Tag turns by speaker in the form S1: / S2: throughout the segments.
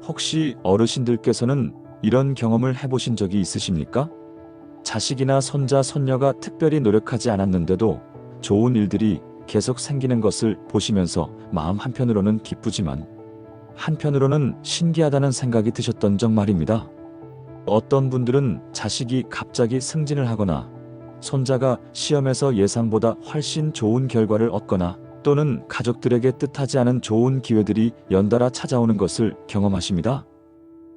S1: 혹시 어르신들께서는 이런 경험을 해보신 적이 있으십니까? 자식이나 손자, 손녀가 특별히 노력하지 않았는데도 좋은 일들이 계속 생기는 것을 보시면서 마음 한편으로는 기쁘지만 한편으로는 신기하다는 생각이 드셨던 적 말입니다. 어떤 분들은 자식이 갑자기 승진을 하거나 손자가 시험에서 예상보다 훨씬 좋은 결과를 얻거나 또는 가족들에게 뜻하지 않은 좋은 기회들이 연달아 찾아오는 것을 경험하십니다.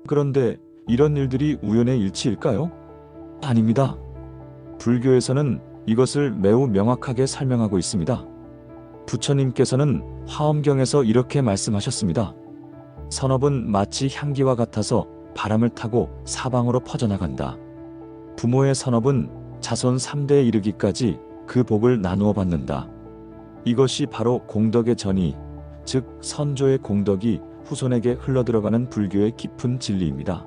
S1: 그런데 이런 일들이 우연의 일치일까요? 아닙니다. 불교에서는 이것을 매우 명확하게 설명하고 있습니다. 부처님께서는 화엄경에서 이렇게 말씀하셨습니다. 선업은 마치 향기와 같아서 바람을 타고 사방으로 퍼져나간다. 부모의 선업은 자손 3대에 이르기까지 그 복을 나누어 받는다. 이것이 바로 공덕의 전이, 즉 선조의 공덕이 후손에게 흘러들어가는 불교의 깊은 진리입니다.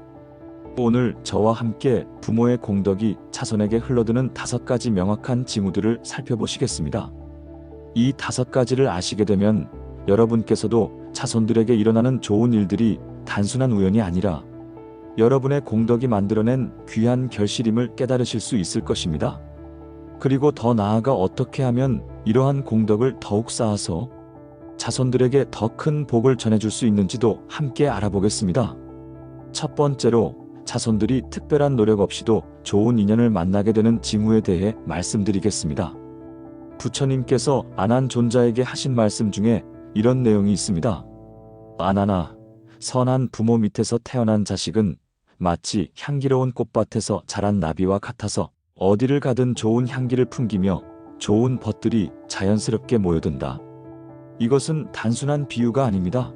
S1: 오늘 저와 함께 부모의 공덕이 자손에게 흘러드는 5가지 명확한 징후들을 살펴보시겠습니다. 이 5가지를 아시게 되면 여러분께서도 자손들에게 일어나는 좋은 일들이 단순한 우연이 아니라 여러분의 공덕이 만들어낸 귀한 결실임을 깨달으실 수 있을 것입니다. 그리고 더 나아가 어떻게 하면 이러한 공덕을 더욱 쌓아서 자손들에게 더 큰 복을 전해줄 수 있는지도 함께 알아보겠습니다. 첫 번째로 자손들이 특별한 노력 없이도 좋은 인연을 만나게 되는 징후에 대해 말씀드리겠습니다. 부처님께서 안한존자에게 하신 말씀 중에 이런 내용이 있습니다. 안한아, 선한 부모 밑에서 태어난 자식은 마치 향기로운 꽃밭에서 자란 나비와 같아서 어디를 가든 좋은 향기를 풍기며 좋은 벗들이 자연스럽게 모여든다. 이것은 단순한 비유가 아닙니다.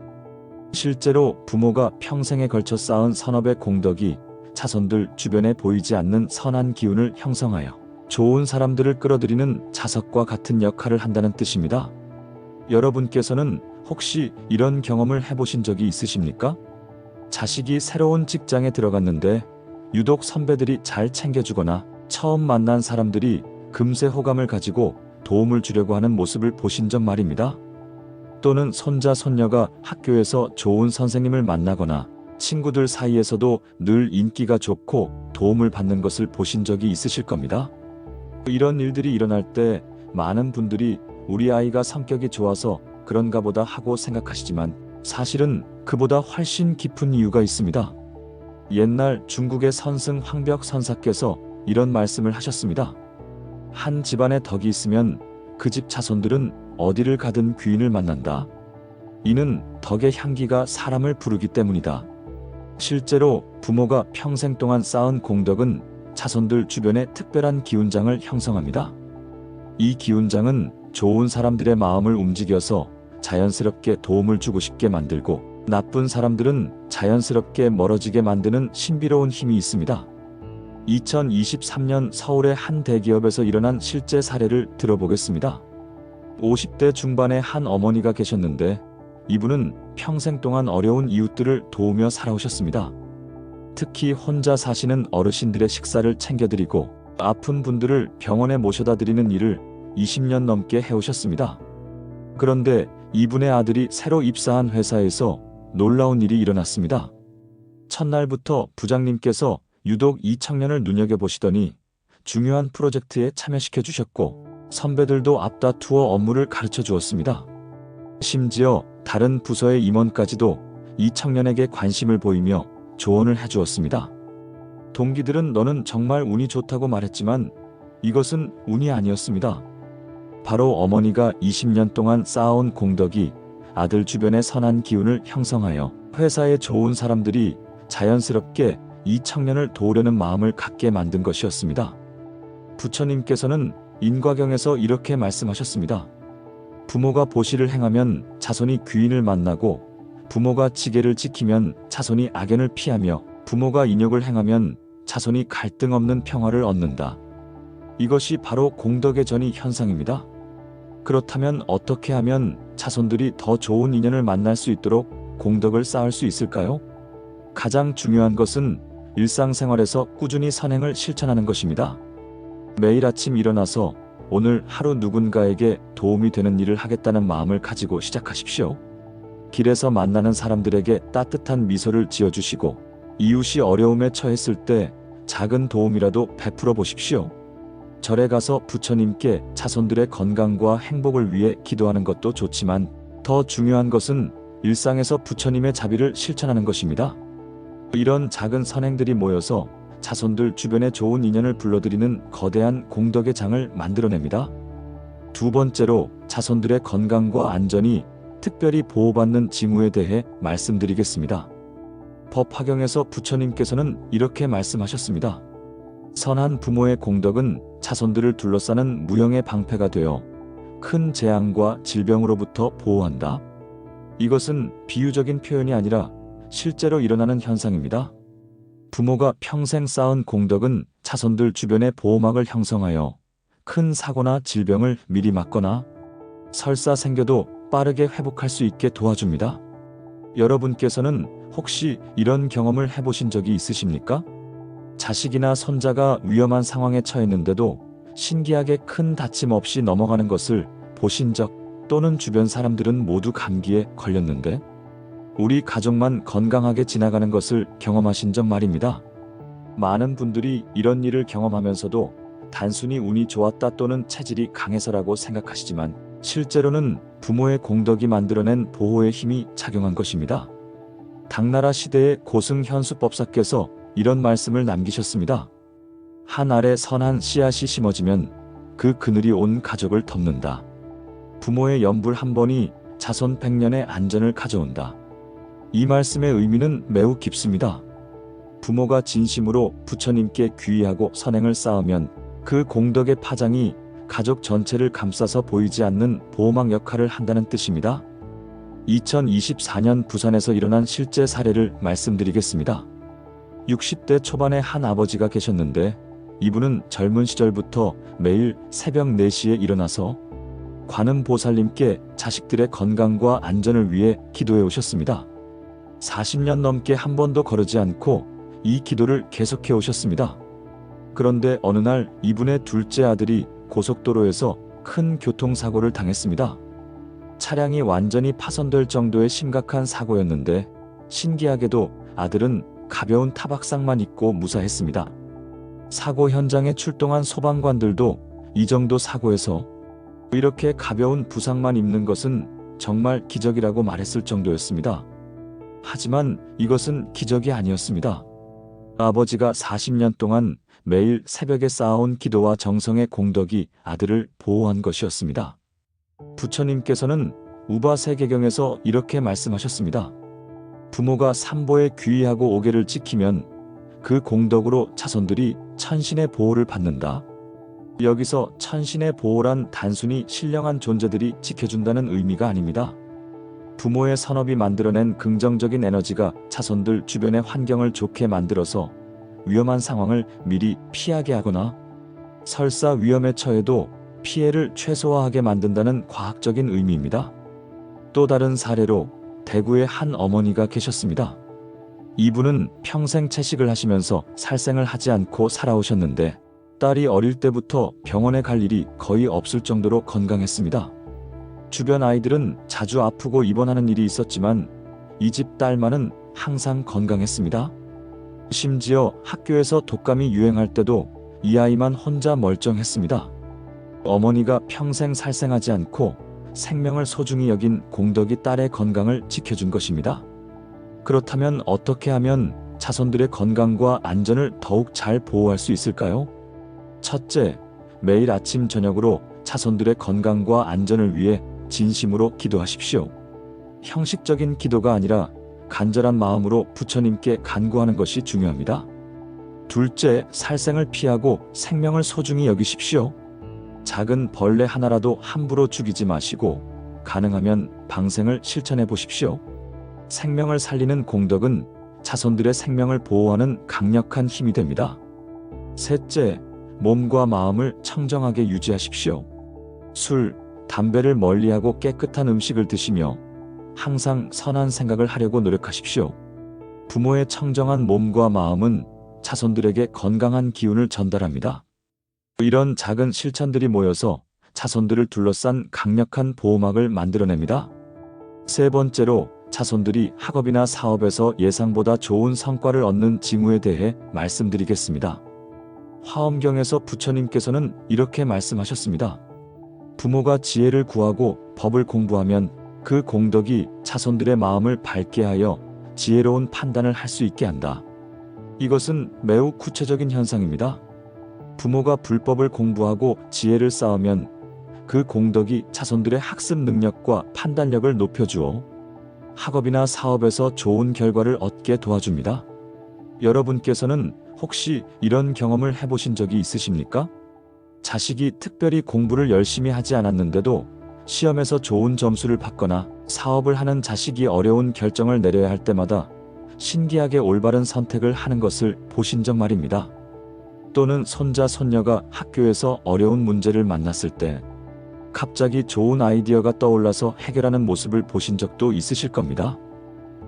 S1: 실제로 부모가 평생에 걸쳐 쌓은 선업의 공덕이 자손들 주변에 보이지 않는 선한 기운을 형성하여 좋은 사람들을 끌어들이는 자석과 같은 역할을 한다는 뜻입니다. 여러분께서는 혹시 이런 경험을 해보신 적이 있으십니까? 자식이 새로운 직장에 들어갔는데 유독 선배들이 잘 챙겨주거나 처음 만난 사람들이 금세 호감을 가지고 도움을 주려고 하는 모습을 보신 적 말입니다. 또는 손자, 손녀가 학교에서 좋은 선생님을 만나거나 친구들 사이에서도 늘 인기가 좋고 도움을 받는 것을 보신 적이 있으실 겁니다. 이런 일들이 일어날 때 많은 분들이 우리 아이가 성격이 좋아서 그런가 보다 하고 생각하시지만 사실은 그보다 훨씬 깊은 이유가 있습니다. 옛날 중국의 선승 황벽 선사께서 이런 말씀을 하셨습니다. 한 집안에 덕이 있으면 그 집 자손들은 어디를 가든 귀인을 만난다. 이는 덕의 향기가 사람을 부르기 때문이다. 실제로 부모가 평생 동안 쌓은 공덕은 자손들 주변에 특별한 기운장을 형성합니다. 이 기운장은 좋은 사람들의 마음을 움직여서 자연스럽게 도움을 주고 싶게 만들고 나쁜 사람들은 자연스럽게 멀어지게 만드는 신비로운 힘이 있습니다. 2023년 서울의 한 대기업에서 일어난 실제 사례를 들어보겠습니다. 50대 중반의 한 어머니가 계셨는데 이분은 평생 동안 어려운 이웃들을 도우며 살아오셨습니다. 특히 혼자 사시는 어르신들의 식사를 챙겨드리고 아픈 분들을 병원에 모셔다 드리는 일을 20년 넘게 해오셨습니다. 그런데 이분의 아들이 새로 입사한 회사에서 놀라운 일이 일어났습니다. 첫날부터 부장님께서 유독 이 청년을 눈여겨보시더니 중요한 프로젝트에 참여시켜 주셨고 선배들도 앞다투어 업무를 가르쳐 주었습니다. 심지어 다른 부서의 임원까지도 이 청년에게 관심을 보이며 조언을 해주었습니다. 동기들은 너는 정말 운이 좋다고 말했지만 이것은 운이 아니었습니다. 바로 어머니가 20년 동안 쌓아온 공덕이 아들 주변의 선한 기운을 형성하여 회사의 좋은 사람들이 자연스럽게 이 청년을 도우려는 마음을 갖게 만든 것이었습니다. 부처님께서는 인과경에서 이렇게 말씀하셨습니다. 부모가 보시를 행하면 자손이 귀인을 만나고 부모가 지계를 지키면 자손이 악연을 피하며 부모가 인욕을 행하면 자손이 갈등 없는 평화를 얻는다. 이것이 바로 공덕의 전이 현상입니다. 그렇다면 어떻게 하면 자손들이 더 좋은 인연을 만날 수 있도록 공덕을 쌓을 수 있을까요? 가장 중요한 것은 일상생활에서 꾸준히 선행을 실천하는 것입니다. 매일 아침 일어나서 오늘 하루 누군가에게 도움이 되는 일을 하겠다는 마음을 가지고 시작하십시오. 길에서 만나는 사람들에게 따뜻한 미소를 지어주시고 이웃이 어려움에 처했을 때 작은 도움이라도 베풀어 보십시오. 절에 가서 부처님께 자손들의 건강과 행복을 위해 기도하는 것도 좋지만 더 중요한 것은 일상에서 부처님의 자비를 실천하는 것입니다. 이런 작은 선행들이 모여서 자손들 주변에 좋은 인연을 불러들이는 거대한 공덕의 장을 만들어냅니다. 두 번째로 자손들의 건강과 안전이 특별히 보호받는 징후에 대해 말씀드리겠습니다. 법화경에서 부처님께서는 이렇게 말씀하셨습니다. 선한 부모의 공덕은 자손들을 둘러싸는 무형의 방패가 되어 큰 재앙과 질병으로부터 보호한다. 이것은 비유적인 표현이 아니라 실제로 일어나는 현상입니다. 부모가 평생 쌓은 공덕은 자손들 주변에 보호막을 형성하여 큰 사고나 질병을 미리 막거나 설사 생겨도 빠르게 회복할 수 있게 도와줍니다. 여러분께서는 혹시 이런 경험을 해보신 적이 있으십니까? 자식이나 손자가 위험한 상황에 처했는데도 신기하게 큰 다침 없이 넘어가는 것을 보신 적, 또는 주변 사람들은 모두 감기에 걸렸는데 우리 가족만 건강하게 지나가는 것을 경험하신 적 말입니다. 많은 분들이 이런 일을 경험하면서도 단순히 운이 좋았다 또는 체질이 강해서라고 생각하시지만 실제로는 부모의 공덕이 만들어낸 보호의 힘이 작용한 것입니다. 당나라 시대의 고승현수법사께서 이런 말씀을 남기셨습니다. 한 알에 선한 씨앗이 심어지면 그 그늘이 온 가족을 덮는다. 부모의 연불 한 번이 자손 100년의 안전을 가져온다. 이 말씀의 의미는 매우 깊습니다. 부모가 진심으로 부처님께 귀의하고 선행을 쌓으면 그 공덕의 파장이 가족 전체를 감싸서 보이지 않는 보호막 역할을 한다는 뜻입니다. 2024년 부산에서 일어난 실제 사례를 말씀드리겠습니다. 60대 초반의 한 아버지가 계셨는데 이분은 젊은 시절부터 매일 새벽 4시에 일어나서 관음보살님께 자식들의 건강과 안전을 위해 기도해 오셨습니다. 40년 넘게 한 번도 거르지 않고 이 기도를 계속해 오셨습니다. 그런데 어느 날 이분의 둘째 아들이 고속도로에서 큰 교통사고를 당했습니다. 차량이 완전히 파손될 정도의 심각한 사고였는데 신기하게도 아들은 가벼운 타박상만 입고 무사했습니다. 사고 현장에 출동한 소방관들도 이 정도 사고에서 이렇게 가벼운 부상만 입는 것은 정말 기적이라고 말했을 정도였습니다. 하지만 이것은 기적이 아니었습니다. 아버지가 40년 동안 매일 새벽에 쌓아온 기도와 정성의 공덕이 아들을 보호한 것이었습니다. 부처님께서는 우바세계경에서 이렇게 말씀하셨습니다. 부모가 삼보에 귀의하고 오계를 지키면 그 공덕으로 자손들이 천신의 보호를 받는다. 여기서 천신의 보호란 단순히 신령한 존재들이 지켜준다는 의미가 아닙니다. 부모의 선업이 만들어낸 긍정적인 에너지가 자손들 주변의 환경을 좋게 만들어서 위험한 상황을 미리 피하게 하거나 설사 위험에 처해도 피해를 최소화하게 만든다는 과학적인 의미입니다. 또 다른 사례로 대구의 한 어머니가 계셨습니다. 이분은 평생 채식을 하시면서 살생을 하지 않고 살아오셨는데 딸이 어릴 때부터 병원에 갈 일이 거의 없을 정도로 건강했습니다. 주변 아이들은 자주 아프고 입원하는 일이 있었지만 이 집 딸만은 항상 건강했습니다. 심지어 학교에서 독감이 유행할 때도 이 아이만 혼자 멀쩡했습니다. 어머니가 평생 살생하지 않고 생명을 소중히 여긴 공덕이 딸의 건강을 지켜준 것입니다. 그렇다면 어떻게 하면 자손들의 건강과 안전을 더욱 잘 보호할 수 있을까요? 첫째, 매일 아침 저녁으로 자손들의 건강과 안전을 위해 진심으로 기도하십시오. 형식적인 기도가 아니라 간절한 마음으로 부처님께 간구하는 것이 중요합니다. 둘째, 살생을 피하고 생명을 소중히 여기십시오. 작은 벌레 하나라도 함부로 죽이지 마시고 가능하면 방생을 실천해 보십시오. 생명을 살리는 공덕은 자손들의 생명을 보호하는 강력한 힘이 됩니다. 셋째, 몸과 마음을 청정하게 유지하십시오. 술, 담배를 멀리하고 깨끗한 음식을 드시며 항상 선한 생각을 하려고 노력하십시오. 부모의 청정한 몸과 마음은 자손들에게 건강한 기운을 전달합니다. 이런 작은 실천들이 모여서 자손들을 둘러싼 강력한 보호막을 만들어냅니다. 세 번째로, 자손들이 학업이나 사업에서 예상보다 좋은 성과를 얻는 징후에 대해 말씀드리겠습니다. 화엄경에서 부처님께서는 이렇게 말씀하셨습니다. 부모가 지혜를 구하고 법을 공부하면 그 공덕이 자손들의 마음을 밝게 하여 지혜로운 판단을 할 수 있게 한다. 이것은 매우 구체적인 현상입니다. 부모가 불법을 공부하고 지혜를 쌓으면 그 공덕이 자손들의 학습 능력과 판단력을 높여주어 학업이나 사업에서 좋은 결과를 얻게 도와줍니다. 여러분께서는 혹시 이런 경험을 해보신 적이 있으십니까? 자식이 특별히 공부를 열심히 하지 않았는데도 시험에서 좋은 점수를 받거나 사업을 하는 자식이 어려운 결정을 내려야 할 때마다 신기하게 올바른 선택을 하는 것을 보신 적 말입니다. 또는 손자, 손녀가 학교에서 어려운 문제를 만났을 때 갑자기 좋은 아이디어가 떠올라서 해결하는 모습을 보신 적도 있으실 겁니다.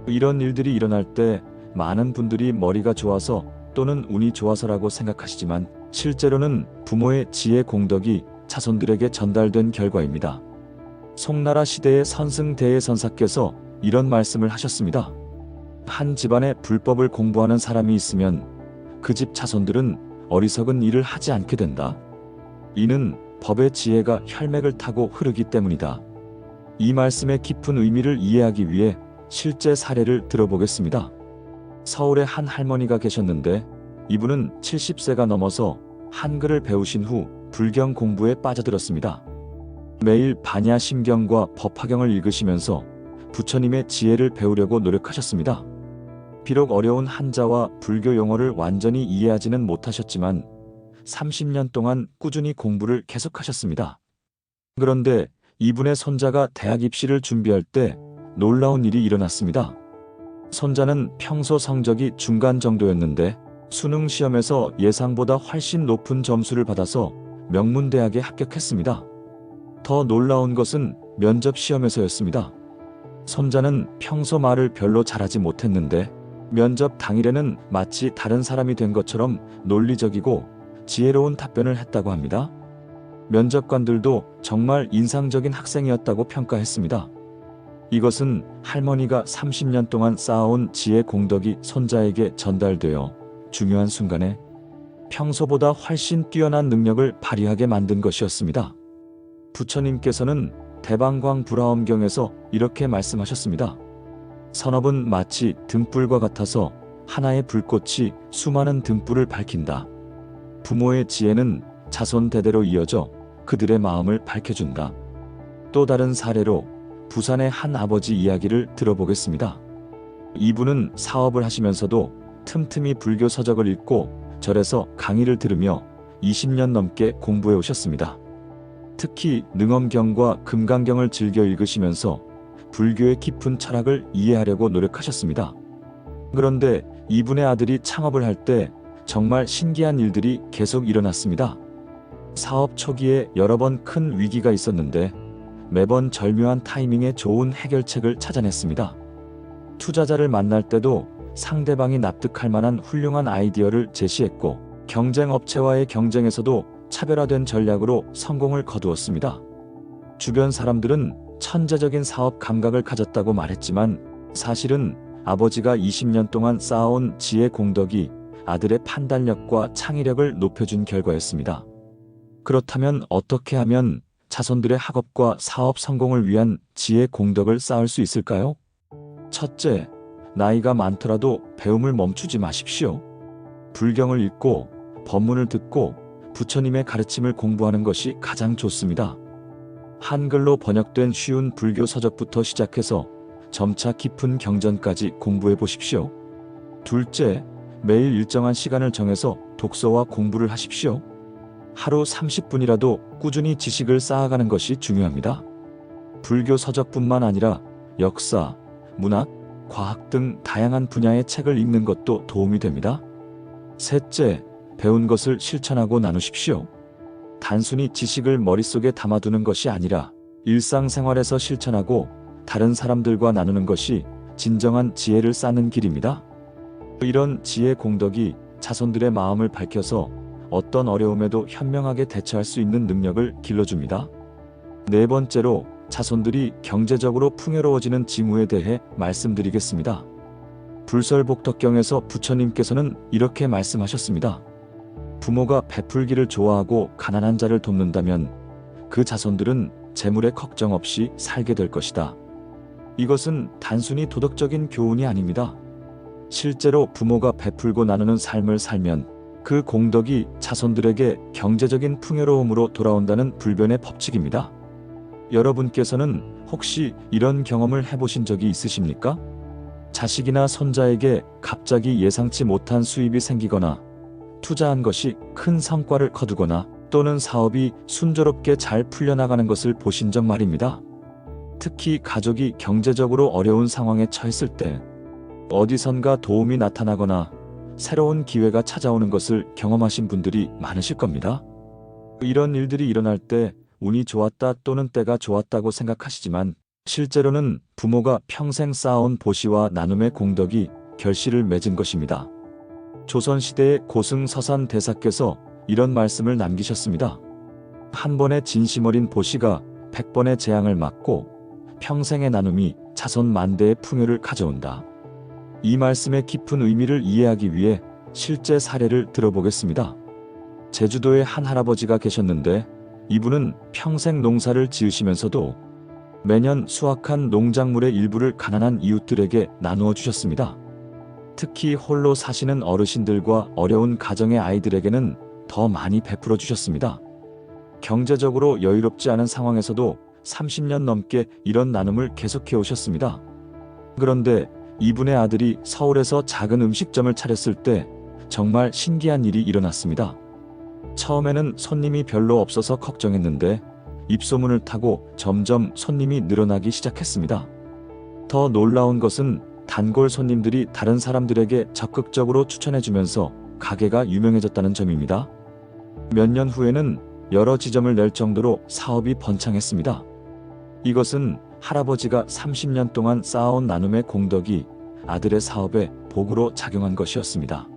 S1: 이런 일들이 일어날 때 많은 분들이 머리가 좋아서 또는 운이 좋아서라고 생각하시지만 실제로는 부모의 지혜 공덕이 자손들에게 전달된 결과입니다. 송나라 시대의 선승대예선사께서 이런 말씀을 하셨습니다. 한 집안에 불법을 공부하는 사람이 있으면 그 집 자손들은 어리석은 일을 하지 않게 된다. 이는 법의 지혜가 혈맥을 타고 흐르기 때문이다. 이 말씀의 깊은 의미를 이해하기 위해 실제 사례를 들어보겠습니다. 서울에 한 할머니가 계셨는데 이분은 70세가 넘어서 한글을 배우신 후 불경 공부에 빠져들었습니다. 매일 반야심경과 법화경을 읽으시면서 부처님의 지혜를 배우려고 노력하셨습니다. 비록 어려운 한자와 불교 용어를 완전히 이해하지는 못하셨지만 30년 동안 꾸준히 공부를 계속하셨습니다. 그런데 이분의 손자가 대학 입시를 준비할 때 놀라운 일이 일어났습니다. 손자는 평소 성적이 중간 정도였는데 수능 시험에서 예상보다 훨씬 높은 점수를 받아서 명문대학에 합격했습니다. 더 놀라운 것은 면접 시험에서였습니다. 손자는 평소 말을 별로 잘하지 못했는데 면접 당일에는 마치 다른 사람이 된 것처럼 논리적이고 지혜로운 답변을 했다고 합니다. 면접관들도 정말 인상적인 학생이었다고 평가했습니다. 이것은 할머니가 30년 동안 쌓아온 지혜 공덕이 손자에게 전달되어 중요한 순간에 평소보다 훨씬 뛰어난 능력을 발휘하게 만든 것이었습니다. 부처님께서는 대방광 불화엄경에서 이렇게 말씀하셨습니다. 선업은 마치 등불과 같아서 하나의 불꽃이 수많은 등불을 밝힌다. 부모의 지혜는 자손 대대로 이어져 그들의 마음을 밝혀준다. 또 다른 사례로 부산의 한 아버지 이야기를 들어보겠습니다. 이분은 사업을 하시면서도 틈틈이 불교 서적을 읽고 절에서 강의를 들으며 20년 넘게 공부해 오셨습니다. 특히 능엄경과 금강경을 즐겨 읽으시면서 불교의 깊은 철학을 이해하려고 노력하셨습니다. 그런데 이분의 아들이 창업을 할 때 정말 신기한 일들이 계속 일어났습니다. 사업 초기에 여러 번 큰 위기가 있었는데 매번 절묘한 타이밍에 좋은 해결책을 찾아냈습니다. 투자자를 만날 때도 상대방이 납득할 만한 훌륭한 아이디어를 제시했고 경쟁업체와의 경쟁에서도 차별화된 전략으로 성공을 거두었습니다. 주변 사람들은 천재적인 사업 감각을 가졌다고 말했지만 사실은 아버지가 20년 동안 쌓아온 지혜 공덕이 아들의 판단력과 창의력을 높여준 결과였습니다. 그렇다면 어떻게 하면 자손들의 학업과 사업 성공을 위한 지혜 공덕을 쌓을 수 있을까요? 첫째, 나이가 많더라도 배움을 멈추지 마십시오. 불경을 읽고 법문을 듣고 부처님의 가르침을 공부하는 것이 가장 좋습니다. 한글로 번역된 쉬운 불교 서적부터 시작해서 점차 깊은 경전까지 공부해 보십시오. 둘째, 매일 일정한 시간을 정해서 독서와 공부를 하십시오. 하루 30분이라도 꾸준히 지식을 쌓아가는 것이 중요합니다. 불교 서적뿐만 아니라 역사, 문학, 과학 등 다양한 분야의 책을 읽는 것도 도움이 됩니다. 셋째, 배운 것을 실천하고 나누십시오. 단순히 지식을 머릿속에 담아두는 것이 아니라 일상생활에서 실천하고 다른 사람들과 나누는 것이 진정한 지혜를 쌓는 길입니다. 이런 지혜 공덕이 자손들의 마음을 밝혀서 어떤 어려움에도 현명하게 대처할 수 있는 능력을 길러줍니다. 네 번째로 자손들이 경제적으로 풍요로워지는 징후에 대해 말씀드리겠습니다. 불설복덕경에서 부처님께서는 이렇게 말씀하셨습니다. 부모가 베풀기를 좋아하고 가난한 자를 돕는다면 그 자손들은 재물에 걱정 없이 살게 될 것이다. 이것은 단순히 도덕적인 교훈이 아닙니다. 실제로 부모가 베풀고 나누는 삶을 살면 그 공덕이 자손들에게 경제적인 풍요로움으로 돌아온다는 불변의 법칙입니다. 여러분께서는 혹시 이런 경험을 해보신 적이 있으십니까? 자식이나 손자에게 갑자기 예상치 못한 수입이 생기거나 투자한 것이 큰 성과를 거두거나 또는 사업이 순조롭게 잘 풀려나가는 것을 보신 적 말입니다. 특히 가족이 경제적으로 어려운 상황에 처했을 때 어디선가 도움이 나타나거나 새로운 기회가 찾아오는 것을 경험하신 분들이 많으실 겁니다. 이런 일들이 일어날 때 운이 좋았다 또는 때가 좋았다고 생각하시지만 실제로는 부모가 평생 쌓아온 보시와 나눔의 공덕이 결실을 맺은 것입니다. 조선시대의 고승서산 대사께서 이런 말씀을 남기셨습니다. 한 번의 진심 어린 보시가 100번의 재앙을 막고 평생의 나눔이 자손 만대의 풍요를 가져온다. 이 말씀의 깊은 의미를 이해하기 위해 실제 사례를 들어보겠습니다. 제주도에 한 할아버지가 계셨는데 이분은 평생 농사를 지으시면서도 매년 수확한 농작물의 일부를 가난한 이웃들에게 나누어 주셨습니다. 특히 홀로 사시는 어르신들과 어려운 가정의 아이들에게는 더 많이 베풀어 주셨습니다. 경제적으로 여유롭지 않은 상황에서도 30년 넘게 이런 나눔을 계속해 오셨습니다. 그런데 이분의 아들이 서울에서 작은 음식점을 차렸을 때 정말 신기한 일이 일어났습니다. 처음에는 손님이 별로 없어서 걱정했는데 입소문을 타고 점점 손님이 늘어나기 시작했습니다. 더 놀라운 것은 단골 손님들이 다른 사람들에게 적극적으로 추천해주면서 가게가 유명해졌다는 점입니다. 몇 년 후에는 여러 지점을 낼 정도로 사업이 번창했습니다. 이것은 할아버지가 30년 동안 쌓아온 나눔의 공덕이 아들의 사업에 복으로 작용한 것이었습니다.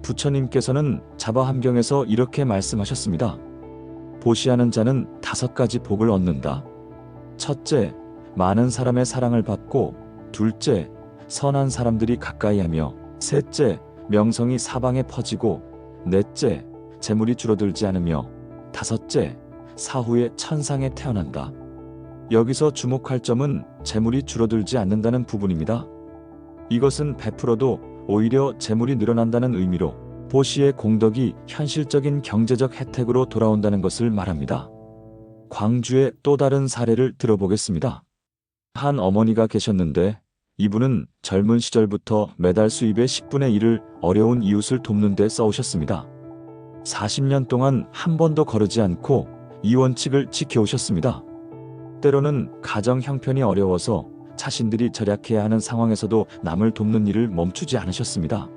S1: 부처님께서는 자바함경에서 이렇게 말씀하셨습니다. 보시하는 자는 5가지 복을 얻는다. 첫째, 많은 사람의 사랑을 받고, 둘째, 선한 사람들이 가까이하며, 셋째, 명성이 사방에 퍼지고, 넷째, 재물이 줄어들지 않으며, 다섯째, 사후에 천상에 태어난다. 여기서 주목할 점은 재물이 줄어들지 않는다는 부분입니다. 이것은 베풀어도 오히려 재물이 늘어난다는 의미로 보시의 공덕이 현실적인 경제적 혜택으로 돌아온다는 것을 말합니다. 광주의 또 다른 사례를 들어보겠습니다. 한 어머니가 계셨는데 이분은 젊은 시절부터 매달 수입의 10분의 1을 어려운 이웃을 돕는 데 써오셨습니다. 40년 동안 한 번도 거르지 않고 이 원칙을 지켜오셨습니다. 때로는 가정 형편이 어려워서 자신들이 절약해야 하는 상황에서도 남을 돕는 일을 멈추지 않으셨습니다.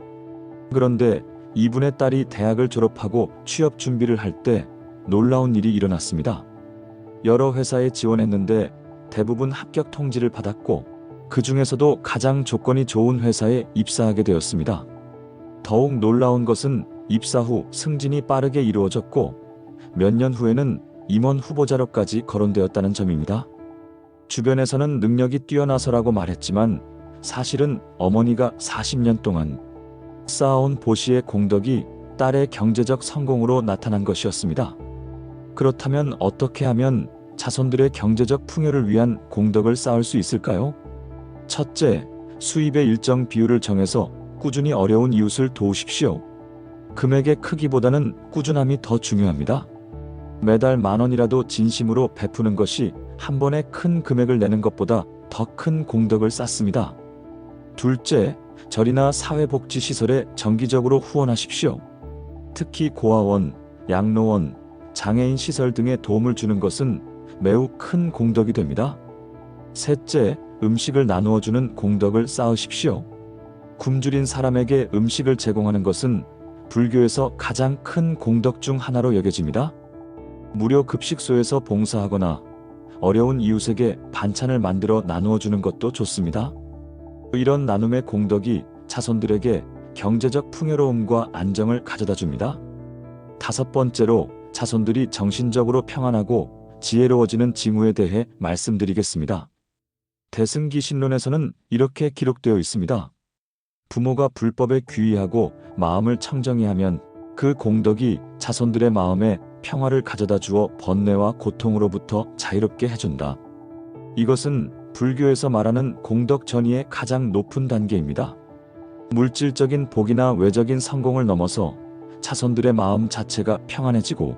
S1: 그런데 이분의 딸이 대학을 졸업하고 취업 준비를 할 때 놀라운 일이 일어났습니다. 여러 회사에 지원했는데 대부분 합격 통지를 받았고 그 중에서도 가장 조건이 좋은 회사에 입사하게 되었습니다. 더욱 놀라운 것은 입사 후 승진이 빠르게 이루어졌고 몇 년 후에는 임원 후보자로까지 거론되었다는 점입니다. 주변에서는 능력이 뛰어나서라고 말했지만 사실은 어머니가 40년 동안 쌓아온 보시의 공덕이 딸의 경제적 성공으로 나타난 것이었습니다. 그렇다면 어떻게 하면 자손들의 경제적 풍요를 위한 공덕을 쌓을 수 있을까요? 첫째, 수입의 일정 비율을 정해서 꾸준히 어려운 이웃을 도우십시오. 금액의 크기보다는 꾸준함이 더 중요합니다. 매달 10,000원이라도 진심으로 베푸는 것이 한 번에 큰 금액을 내는 것보다 더 큰 공덕을 쌓습니다. 둘째, 절이나 사회복지시설에 정기적으로 후원하십시오. 특히 고아원, 양로원, 장애인 시설 등에 도움을 주는 것은 매우 큰 공덕이 됩니다. 셋째, 음식을 나누어 주는 공덕을 쌓으십시오. 굶주린 사람에게 음식을 제공하는 것은 불교에서 가장 큰 공덕 중 하나로 여겨집니다. 무료 급식소에서 봉사하거나 어려운 이웃에게 반찬을 만들어 나누어 주는 것도 좋습니다. 이런 나눔의 공덕이 자손들에게 경제적 풍요로움과 안정을 가져다 줍니다. 5번째로 자손들이 정신적으로 평안하고 지혜로워지는 징후에 대해 말씀드리겠습니다. 대승기신론에서는 이렇게 기록되어 있습니다. 부모가 불법에 귀의하고 마음을 청정히 하면 그 공덕이 자손들의 마음에 평화를 가져다 주어 번뇌와 고통으로부터 자유롭게 해준다. 이것은 불교에서 말하는 공덕 전이의 가장 높은 단계입니다. 물질적인 복이나 외적인 성공을 넘어서 자손들의 마음 자체가 평안해지고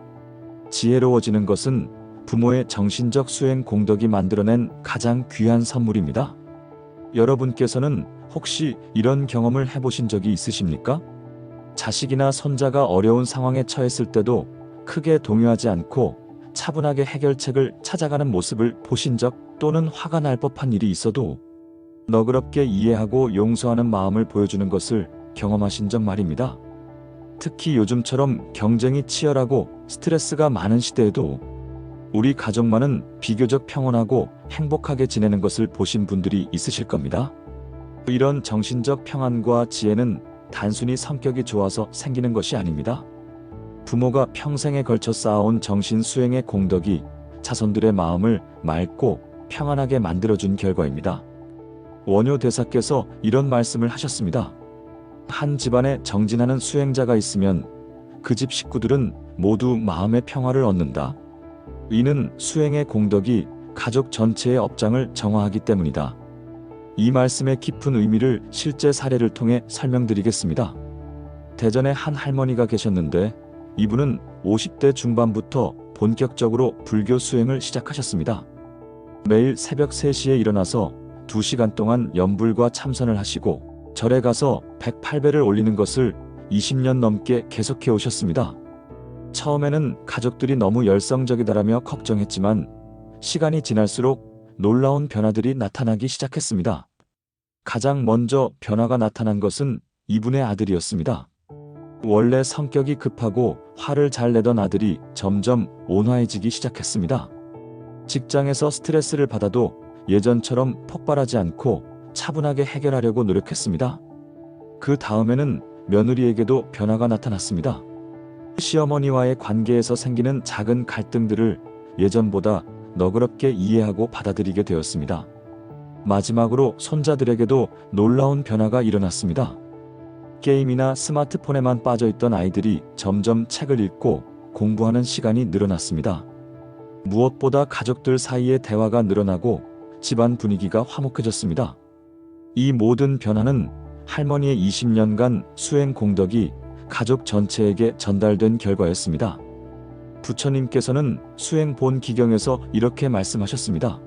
S1: 지혜로워지는 것은 부모의 정신적 수행 공덕이 만들어낸 가장 귀한 선물입니다. 여러분께서는 혹시 이런 경험을 해보신 적이 있으십니까? 자식이나 손자가 어려운 상황에 처했을 때도 크게 동요하지 않고 차분하게 해결책을 찾아가는 모습을 보신 적, 또는 화가 날 법한 일이 있어도 너그럽게 이해하고 용서하는 마음을 보여주는 것을 경험하신 적 말입니다. 특히 요즘처럼 경쟁이 치열하고 스트레스가 많은 시대에도 우리 가족만은 비교적 평온하고 행복하게 지내는 것을 보신 분들이 있으실 겁니다. 이런 정신적 평안과 지혜는 단순히 성격이 좋아서 생기는 것이 아닙니다. 부모가 평생에 걸쳐 쌓아온 정신 수행의 공덕이 자손들의 마음을 맑고 평안하게 만들어준 결과입니다. 원효 대사께서 이런 말씀을 하셨습니다. 한 집안에 정진하는 수행자가 있으면 그 집 식구들은 모두 마음의 평화를 얻는다. 이는 수행의 공덕이 가족 전체의 업장을 정화하기 때문이다. 이 말씀의 깊은 의미를 실제 사례를 통해 설명드리겠습니다. 대전에 한 할머니가 계셨는데 이분은 50대 중반부터 본격적으로 불교 수행을 시작하셨습니다. 매일 새벽 3시에 일어나서 2시간 동안 염불과 참선을 하시고 절에 가서 108배를 올리는 것을 20년 넘게 계속해 오셨습니다. 처음에는 가족들이 너무 열성적이다라며 걱정했지만 시간이 지날수록 놀라운 변화들이 나타나기 시작했습니다. 가장 먼저 변화가 나타난 것은 이분의 아들이었습니다. 원래 성격이 급하고 화를 잘 내던 아들이 점점 온화해지기 시작했습니다. 직장에서 스트레스를 받아도 예전처럼 폭발하지 않고 차분하게 해결하려고 노력했습니다. 그 다음에는 며느리에게도 변화가 나타났습니다. 시어머니와의 관계에서 생기는 작은 갈등들을 예전보다 너그럽게 이해하고 받아들이게 되었습니다. 마지막으로 손자들에게도 놀라운 변화가 일어났습니다. 게임이나 스마트폰에만 빠져있던 아이들이 점점 책을 읽고 공부하는 시간이 늘어났습니다. 무엇보다 가족들 사이의 대화가 늘어나고 집안 분위기가 화목해졌습니다. 이 모든 변화는 할머니의 20년간 수행 공덕이 가족 전체에게 전달된 결과였습니다. 부처님께서는 수행 본 기경에서 이렇게 말씀하셨습니다.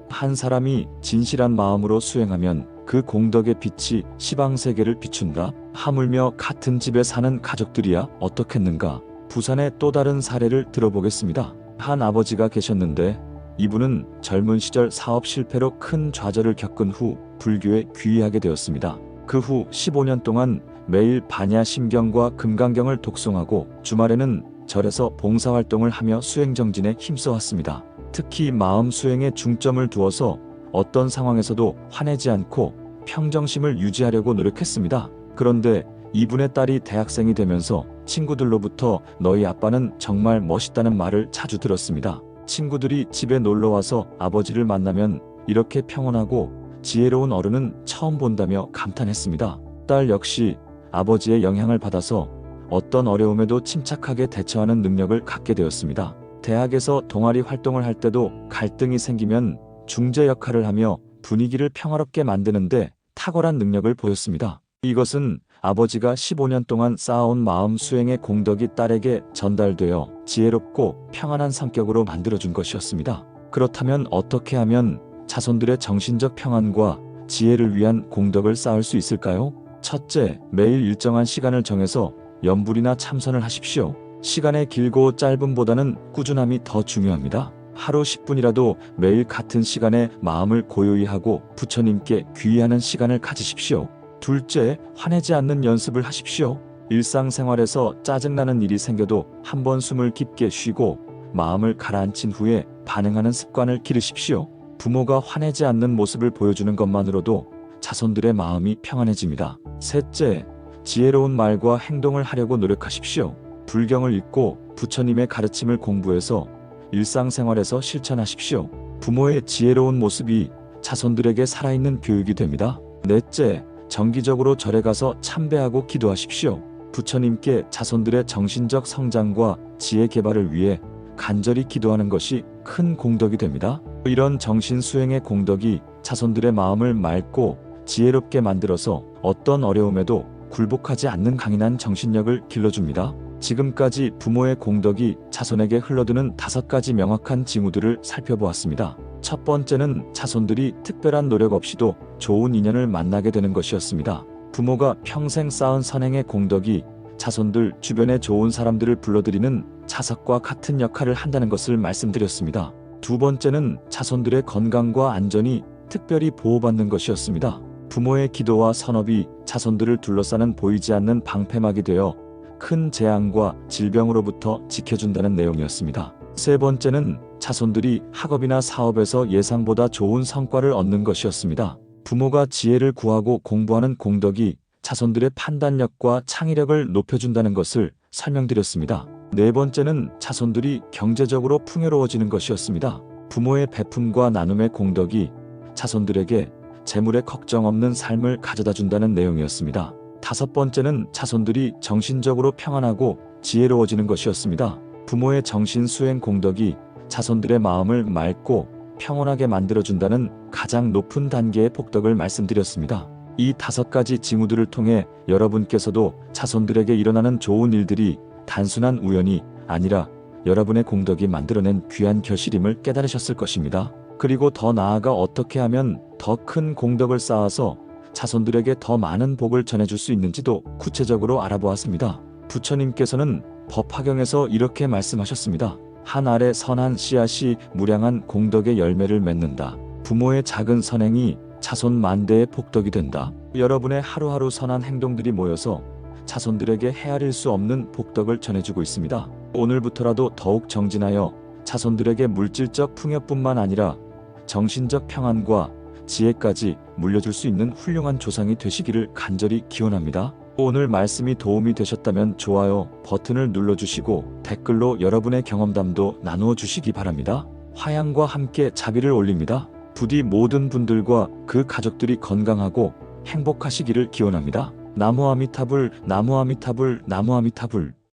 S1: 한 사람이 진실한 마음으로 수행하면 그 공덕의 빛이 시방세계를 비춘다. 하물며 같은 집에 사는 가족들이야 어떻겠는가. 부산의 또 다른 사례를 들어보겠습니다. 한 아버지가 계셨는데 이분은 젊은 시절 사업 실패로 큰 좌절을 겪은 후 불교에 귀의하게 되었습니다. 그 후 15년 동안 매일 반야심경과 금강경을 독송하고 주말에는 절에서 봉사활동을 하며 수행정진에 힘써왔습니다. 특히 마음 수행에 중점을 두어서 어떤 상황에서도 화내지 않고 평정심을 유지하려고 노력했습니다. 그런데 이분의 딸이 대학생이 되면서 친구들로부터 너희 아빠는 정말 멋있다는 말을 자주 들었습니다. 친구들이 집에 놀러와서 아버지를 만나면 이렇게 평온하고 지혜로운 어른은 처음 본다며 감탄했습니다. 딸 역시 아버지의 영향을 받아서 어떤 어려움에도 침착하게 대처하는 능력을 갖게 되었습니다. 대학에서 동아리 활동을 할 때도 갈등이 생기면 중재 역할을 하며 분위기를 평화롭게 만드는데 탁월한 능력을 보였습니다. 이것은 아버지가 15년 동안 쌓아온 마음 수행의 공덕이 딸에게 전달되어 지혜롭고 평안한 성격으로 만들어준 것이었습니다. 그렇다면 어떻게 하면 자손들의 정신적 평안과 지혜를 위한 공덕을 쌓을 수 있을까요? 첫째, 매일 일정한 시간을 정해서 염불이나 참선을 하십시오. 시간의 길고 짧음보다는 꾸준함이 더 중요합니다. 하루 10분이라도 매일 같은 시간에 마음을 고요히 하고 부처님께 귀의하는 시간을 가지십시오. 둘째, 화내지 않는 연습을 하십시오. 일상생활에서 짜증나는 일이 생겨도 한번 숨을 깊게 쉬고 마음을 가라앉힌 후에 반응하는 습관을 기르십시오. 부모가 화내지 않는 모습을 보여주는 것만으로도 자손들의 마음이 평안해집니다. 셋째, 지혜로운 말과 행동을 하려고 노력하십시오. 불경을 읽고 부처님의 가르침을 공부해서 일상생활에서 실천하십시오. 부모의 지혜로운 모습이 자손들에게 살아있는 교육이 됩니다. 넷째, 정기적으로 절에 가서 참배하고 기도하십시오. 부처님께 자손들의 정신적 성장과 지혜 개발을 위해 간절히 기도하는 것이 큰 공덕이 됩니다. 이런 정신 수행의 공덕이 자손들의 마음을 맑고 지혜롭게 만들어서 어떤 어려움에도 굴복하지 않는 강인한 정신력을 길러줍니다. 지금까지 부모의 공덕이 자손에게 흘러드는 5가지 명확한 징후들을 살펴보았습니다. 첫 번째는 자손들이 특별한 노력 없이도 좋은 인연을 만나게 되는 것이었습니다. 부모가 평생 쌓은 선행의 공덕이 자손들 주변에 좋은 사람들을 불러들이는 자석과 같은 역할을 한다는 것을 말씀드렸습니다. 두 번째는 자손들의 건강과 안전이 특별히 보호받는 것이었습니다. 부모의 기도와 선업이 자손들을 둘러싸는 보이지 않는 방패막이 되어 큰 재앙과 질병으로부터 지켜준다는 내용이었습니다. 세 번째는 자손들이 학업이나 사업에서 예상보다 좋은 성과를 얻는 것이었습니다. 부모가 지혜를 구하고 공부하는 공덕이 자손들의 판단력과 창의력을 높여준다는 것을 설명드렸습니다. 네 번째는 자손들이 경제적으로 풍요로워지는 것이었습니다. 부모의 베품과 나눔의 공덕이 자손들에게 재물에 걱정 없는 삶을 가져다 준다는 내용이었습니다. 다섯 번째는 자손들이 정신적으로 평안하고 지혜로워지는 것이었습니다. 부모의 정신 수행 공덕이 자손들의 마음을 맑고 평온하게 만들어준다는 가장 높은 단계의 복덕을 말씀드렸습니다. 이 5가지 징후들을 통해 여러분께서도 자손들에게 일어나는 좋은 일들이 단순한 우연이 아니라 여러분의 공덕이 만들어낸 귀한 결실임을 깨달으셨을 것입니다. 그리고 더 나아가 어떻게 하면 더 큰 공덕을 쌓아서 자손들에게 더 많은 복을 전해줄 수 있는지도 구체적으로 알아보았습니다. 부처님께서는 법화경에서 이렇게 말씀하셨습니다. 한 알의 선한 씨앗이 무량한 공덕의 열매를 맺는다. 부모의 작은 선행이 자손 만대의 복덕이 된다. 여러분의 하루하루 선한 행동들이 모여서 자손들에게 헤아릴 수 없는 복덕을 전해주고 있습니다. 오늘부터라도 더욱 정진하여 자손들에게 물질적 풍요뿐만 아니라 정신적 평안과 지혜까지 물려줄 수 있는 훌륭한 조상이 되시기를 간절히 기원합니다. 오늘 말씀이 도움이 되셨다면 좋아요 버튼을 눌러주시고 댓글로 여러분의 경험담도 나누어 주시기 바랍니다. 화양과 함께 자비를 올립니다. 부디 모든 분들과 그 가족들이 건강하고 행복하시기를 기원합니다. 나무 아미타불, 나무 아미타불, 나무 아미타불.